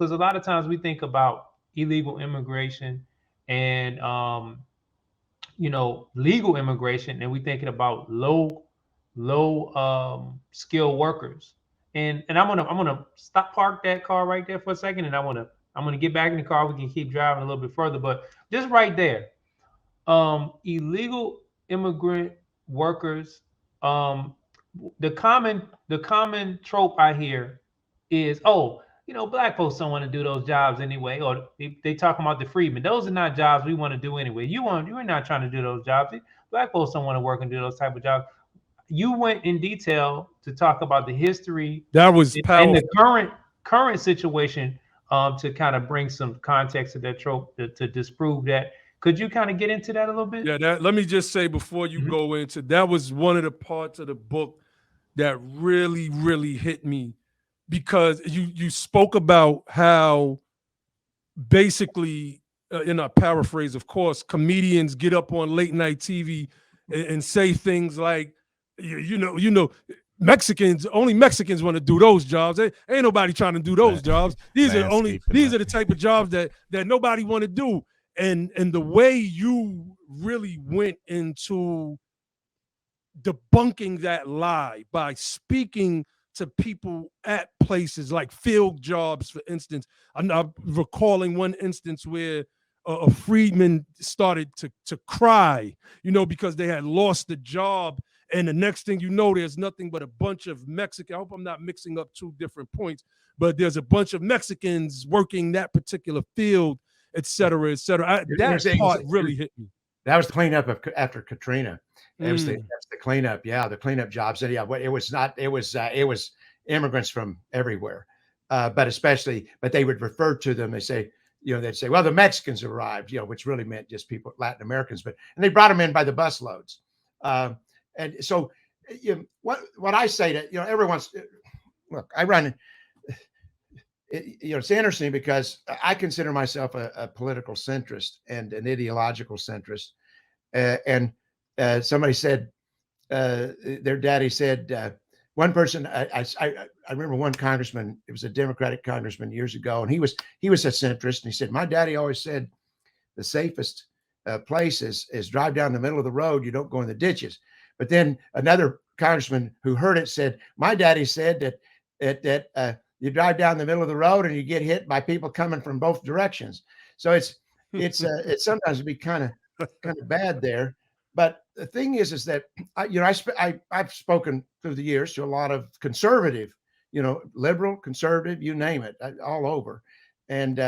because a lot of times we think about illegal immigration and legal immigration, and we thinking about low skilled workers. And I'm gonna stop park that car right there for a second, and I'm gonna get back in the car. We can keep driving a little bit further, but just right there, illegal immigrant workers. Um, the common trope I hear is, oh, black folks don't want to do those jobs anyway, or they talking about the freedmen. Those are not jobs we want to do anyway. You're not trying to do those jobs. Black folks don't want to work and do those type of jobs. You went in detail to talk about the history That was and the powerful. current situation, to kind of bring some context to that trope to disprove that. Could you kind of get into that a little bit? Yeah, that let me just say before you Mhm. go into that was one of the parts of the book that really, really hit me because you spoke about how basically, in a paraphrase, of course, comedians get up on late night TV and say things like, you know, Mexicans, only Mexicans want to do those jobs. Ain't nobody trying to do those Right. jobs. These are Landscaping. these are the type of jobs that nobody want to do. And the way you really went into debunking that lie by speaking to people at places like field jobs, for instance. I'm recalling one instance where a freedman started to cry, because they had lost the job. And the next thing you know, there's nothing but a bunch of Mexican. I hope I'm not mixing up two different points, but there's a bunch of Mexicans working that particular field, et cetera, et cetera. You're That saying part really hit me. that was the cleanup after Katrina. That Mm, was the cleanup. Yeah, the cleanup jobs. And yeah, it was not. It was immigrants from everywhere, but they would refer to them. They'd say, well, the Mexicans arrived. Which really meant just people, Latin Americans. And they brought them in by the busloads. Um, and so, what I say to everyone's look, I run. It's interesting because I consider myself a political centrist and an ideological centrist. And somebody said, their daddy said, one person, I remember one congressman, it was a Democratic congressman years ago, and he was a centrist, and he said, my daddy always said the safest place is drive down the middle of the road. You don't go in the ditches. But then another congressman who heard it said, my daddy said that you drive down the middle of the road and you get hit by people coming from both directions. So it's sometimes be kind of bad there. But the thing is that I've spoken through the years to a lot of conservative, liberal, conservative, you name it, all over, and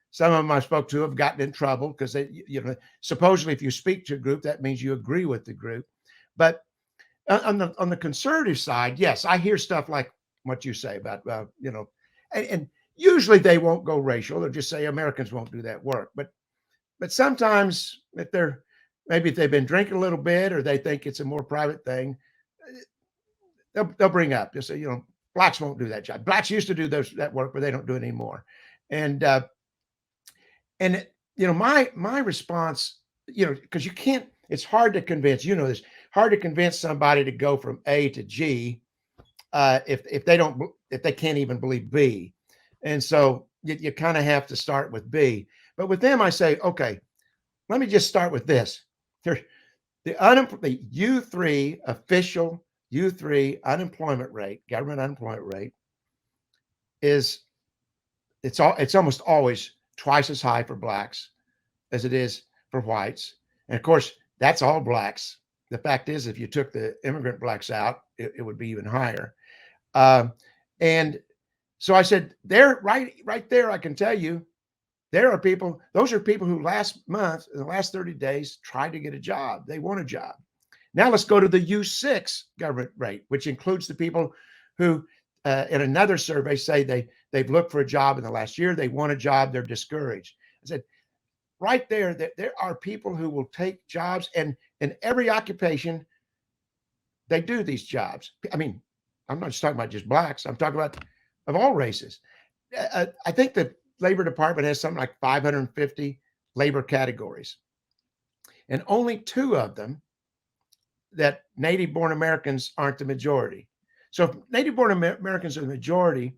some of them I spoke to have gotten in trouble because supposedly if you speak to a group, that means you agree with the group. But on the conservative side, yes, I hear stuff like what you say about and usually they won't go racial. They'll just say Americans won't do that work. But sometimes if they've been drinking a little bit or they think it's a more private thing, they'll bring up. They'll say, blacks won't do that job. Blacks used to do that work, but they don't do it anymore. And my response, because you can't. It's hard to convince. This hard to convince somebody to go from A to G if they can't even believe B, and so you kind of have to start with B. But with them, I say, okay, let me just start with this. The U3 official U3 unemployment rate, government unemployment rate, it's almost always twice as high for blacks as it is for whites. And of course, that's all blacks. The fact is, if you took the immigrant blacks out, it would be even higher. And so I said, there, right there, I can tell you, those are people who last month, in the last 30 days, tried to get a job. They want a job. Now let's go to the U6 government rate, which includes the people who, in another survey, say they've looked for a job in the last year. They want a job. They're discouraged. I said, right there, that there are people who will take jobs, and in every occupation, they do these jobs. I mean, I'm not just talking about just blacks. I'm talking about of all races. I think the Labor Department has something like 550 labor categories, and only two of them that native-born Americans aren't the majority. So if native-born Americans are the majority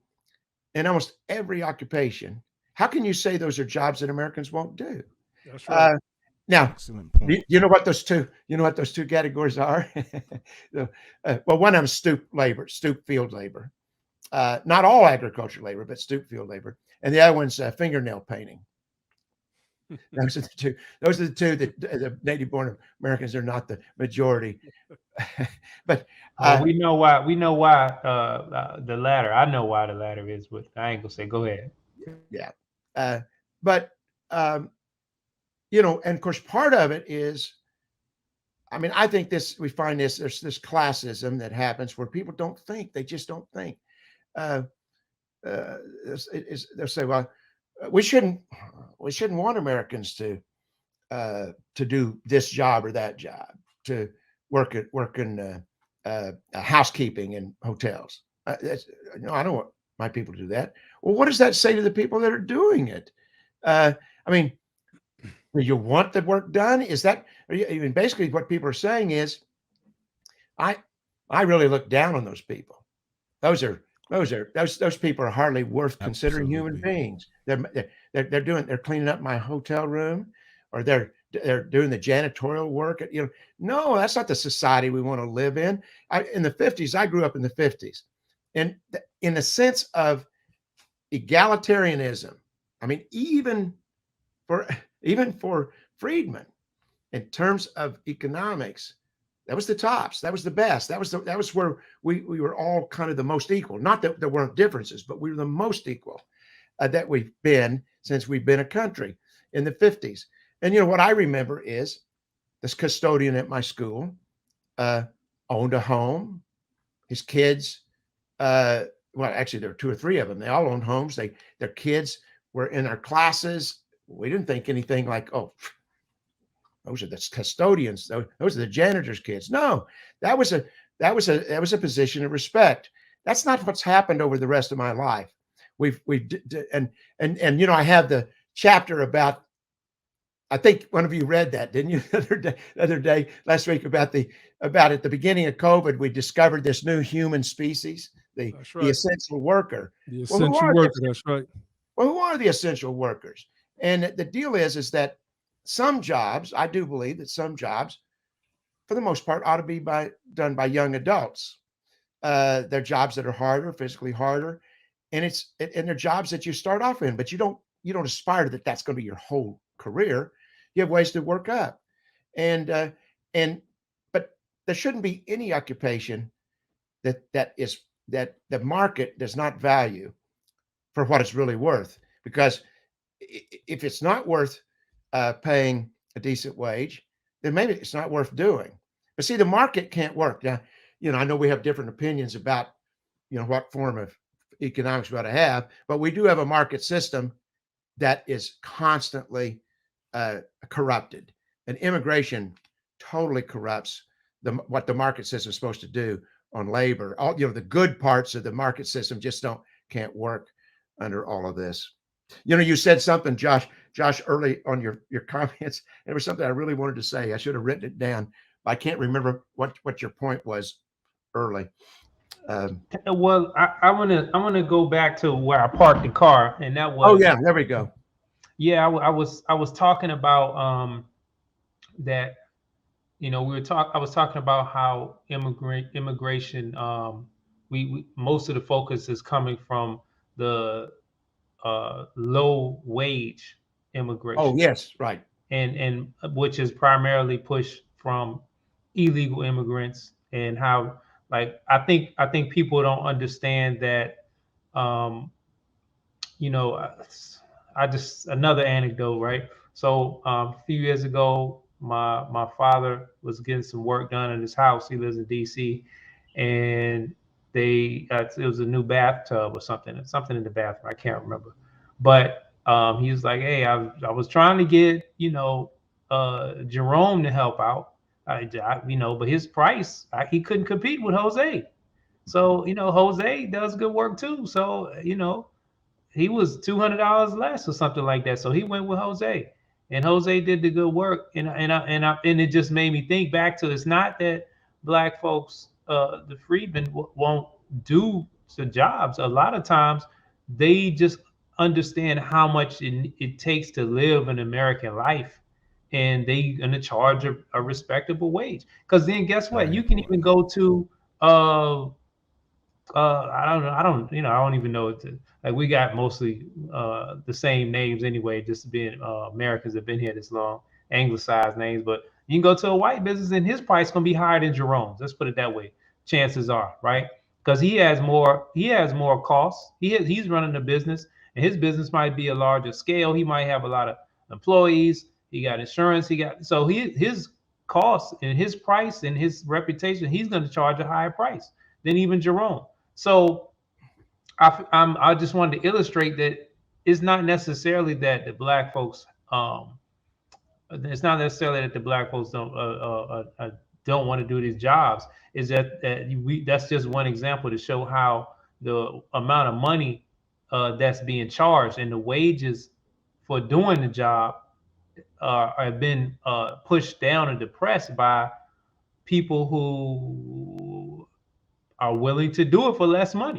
in almost every occupation, how can you say those are jobs that Americans won't do? That's right. Now, Excellent point. you know what those two, categories are? Well, one of them is stoop field labor. Not all agriculture labor, but stoop field labor, and the other one's fingernail painting. Those are the two. Those are the two that the native-born Americans are not the majority. But Well, we know why. We know why the latter. I know why the latter is, but I ain't gonna say. Go ahead. yeah, but and of course, part of it is, I mean, I think we find there's this classism that happens where people don't think. They just don't think. Uh, they'll say, well, we shouldn't want Americans to do this job or that job, to work in housekeeping in hotels. No, I don't want my people to do that. Well, what does that say to the people that are doing it? I mean, do you want the work done? Is that, I mean, basically what people are saying is, I really look down on those people. Those people are hardly worth considering human Absolutely. beings. They're cleaning up my hotel room, or they're doing the janitorial work. No, that's not the society we want to live in. In the 50s, I grew up in the 50s, and in the sense of egalitarianism. I mean, even for Friedman, in terms of economics, that was the tops. That was the best. That was where we were all kind of the most equal. Not that there weren't differences, but we were the most equal that we've been since we've been a country in the 50s. And what I remember is this custodian at my school owned a home. His kids, well, actually, there were two or three of them. They all owned homes. Their kids were in our classes. We didn't think anything like, oh, those are the custodians. Those are the janitor's kids. No, that was a position of respect. That's not what's happened over the rest of my life. And I have the chapter about. I think one of you read that, didn't you? The other day, last week, about at the beginning of COVID, we discovered this new human species, the essential worker. The essential worker. That's right. Well, who are the essential workers? And the deal is that some jobs, I do believe that some jobs, for the most part, ought to be done by young adults. They're jobs that are harder, physically harder, and they're jobs that you start off in, but you don't aspire to that's going to be your whole career. You have ways to work up, but there shouldn't be any occupation that the market does not value for what it's really worth. Because if it's not worth paying a decent wage, then maybe it's not worth doing. But see, the market can't work. Now, I know we have different opinions about, what form of economics we ought to have, but we do have a market system that is constantly corrupted. And immigration totally corrupts what the market system is supposed to do on labor. All the good parts of the market system just can't work under all of this. You said something, Josh, early on your comments. There was something I really wanted to say. I should have written it down, but I can't remember what your point was early. Well, I want to go back to where I parked the car, and that was. Oh yeah, there we go. Yeah, I was talking about that. I was talking about how immigration. We most of the focus is coming from the low wage immigration. Oh yes, right. And which is primarily pushed from illegal immigrants, and how, like, I think people don't understand that. I just, another anecdote, right? So a few years ago, my father was getting some work done in his house. He lives in DC, and it was a new bathtub or something in the bathroom. I can't remember, but he was like, "Hey, I was trying to get Jerome to help out, but his price, he couldn't compete with Jose. So Jose does good work too. So he was $200 less or something like that. So he went with Jose, and Jose did the good work. And it just made me think back to, it's not that black folks, the freedmen, won't do the jobs. A lot of times they just understand how much it takes to live an American life, and they gonna charge a respectable wage. Because then guess what? Very You can even important. go to uh I don't even know like we got mostly the same names anyway, just being Americans have been here this long, anglicized names. But you can go to a white business and his price gonna be higher than Jerome's. Let's put it that way. Chances are, right? Because he has more costs. He's running a business, and his business might be a larger scale. He might have a lot of employees. He got insurance. So his costs and his price and his reputation. He's going to charge a higher price than even Jerome. So I just wanted to illustrate that it's not necessarily that the black folks it's not necessarily that the black folks don't want to do these jobs. Is that's just one example to show how the amount of money that's being charged and the wages for doing the job have been pushed down and depressed by people who are willing to do it for less money.